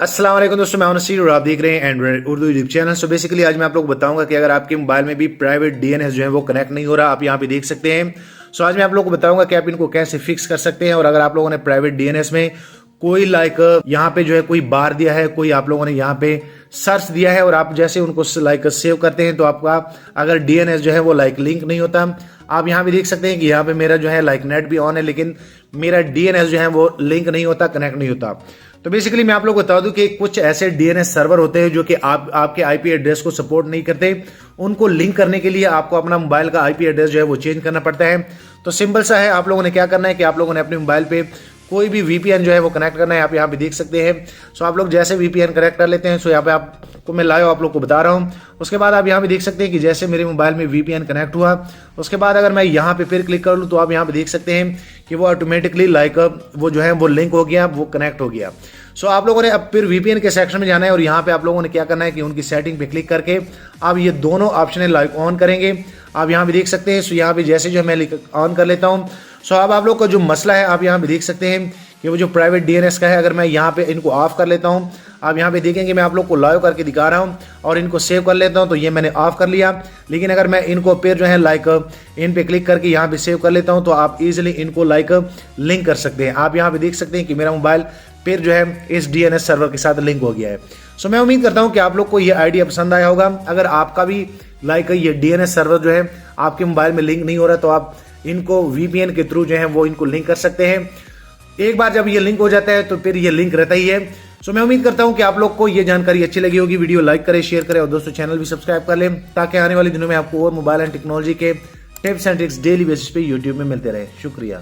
अस्सलाम वालेकुम दोस्तों, मैं नसीर और आप देख रहे हैं Android Urdu YouTube channel. So basically आज मैं आप लोग को बताऊंगा कि अगर आपके मोबाइल में भी प्राइवेट डीएनएस जो है वो कनेक्ट नहीं हो रहा, आप यहाँ पे देख सकते हैं। सो आज मैं आप लोग को बताऊंगा कि आप इनको कैसे फिक्स कर सकते हैं। और अगर आप लोगों ने प्राइवेट डीएनएस में कोई यहाँ पे जो है कोई बार दिया है, कोई आप लोगों ने यहाँ पे सर्च दिया है और आप जैसे उनको सेव करते हैं तो आपका अगर डीएनएस जो है वो लिंक नहीं होता। आप यहाँ भी देख सकते हैं कि यहाँ पे मेरा जो है नेट भी ऑन है, लेकिन मेरा डीएनएस जो है वो लिंक नहीं होता, कनेक्ट नहीं होता। तो बेसिकली मैं आप लोग को बता दूं कि कुछ ऐसे डीएनएस सर्वर होते हैं जो कि आपके आईपी एड्रेस को सपोर्ट नहीं करते। उनको लिंक करने के लिए आपको अपना मोबाइल का आईपी एड्रेस जो है वो चेंज करना पड़ता है। तो सिंपल सा है, आप लोगों ने क्या करना है कि आप लोगों ने अपने मोबाइल पे कोई भी वीपीएन जो है वो कनेक्ट करना है। आप यहाँ पे देख सकते हैं। सो आप लोग जैसे वीपीएन कनेक्ट कर लेते हैं, सो यहाँ पे आपको मैं लाइव आप लोग को बता रहा हूँ। उसके बाद आप यहाँ पे देख सकते हैं कि जैसे मेरे मोबाइल में वीपीएन कनेक्ट हुआ, उसके बाद अगर मैं यहाँ पे फिर क्लिक कर लूँ तो आप यहाँ पे देख सकते हैं कि वो ऑटोमेटिकली वो जो है वो लिंक हो गया, वो कनेक्ट हो गया। सो आप लोगों ने अब फिर वीपीएन के सेक्शन में जाना है और यहाँ पे आप लोगों ने क्या करना है कि उनकी सेटिंग पे क्लिक करके आप ये दोनों ऑप्शन लाइव ऑन करेंगे। आप यहाँ पे देख सकते हैं। सो यहाँ पे जैसे जो मैं ऑन कर लेता हूँ, सो अब आप लोग का जो मसला है आप यहाँ पे देख सकते हैं कि वो जो प्राइवेट डीएनएस का है, अगर मैं यहाँ पे इनको ऑफ कर लेता हूँ, आप यहाँ पे देखेंगे मैं आप लोग को लाइव करके दिखा रहा हूँ और इनको सेव कर लेता हूँ, तो ये मैंने ऑफ कर लिया। लेकिन अगर मैं इनको फिर जो है इन पे क्लिक करके यहाँ पे सेव कर लेता हूँ तो आप इजीली इनको लिंक कर सकते हैं। आप यहाँ पे देख सकते हैं कि मेरा मोबाइल फिर जो है इस डीएनएस सर्वर के साथ लिंक हो गया है। सो मैं उम्मीद करता हूँ कि आप लोग को ये आइडिया पसंद आया होगा। अगर आपका भी ये डीएनएस सर्वर जो है आपके मोबाइल में लिंक नहीं हो रहा तो आप इनको वीपीएन के थ्रू जो है वो इनको लिंक कर सकते हैं। एक बार जब ये लिंक हो जाता है तो फिर ये लिंक रहता ही है। सो मैं उम्मीद करता हूं कि आप लोग को ये जानकारी अच्छी लगी होगी। वीडियो लाइक करें, शेयर करें और दोस्तों चैनल भी सब्सक्राइब कर लें ताकि आने वाले दिनों में आपको और मोबाइल एंड टेक्नोलॉजी के tips and tricks daily basis पे यूट्यूब में मिलते रहे। शुक्रिया।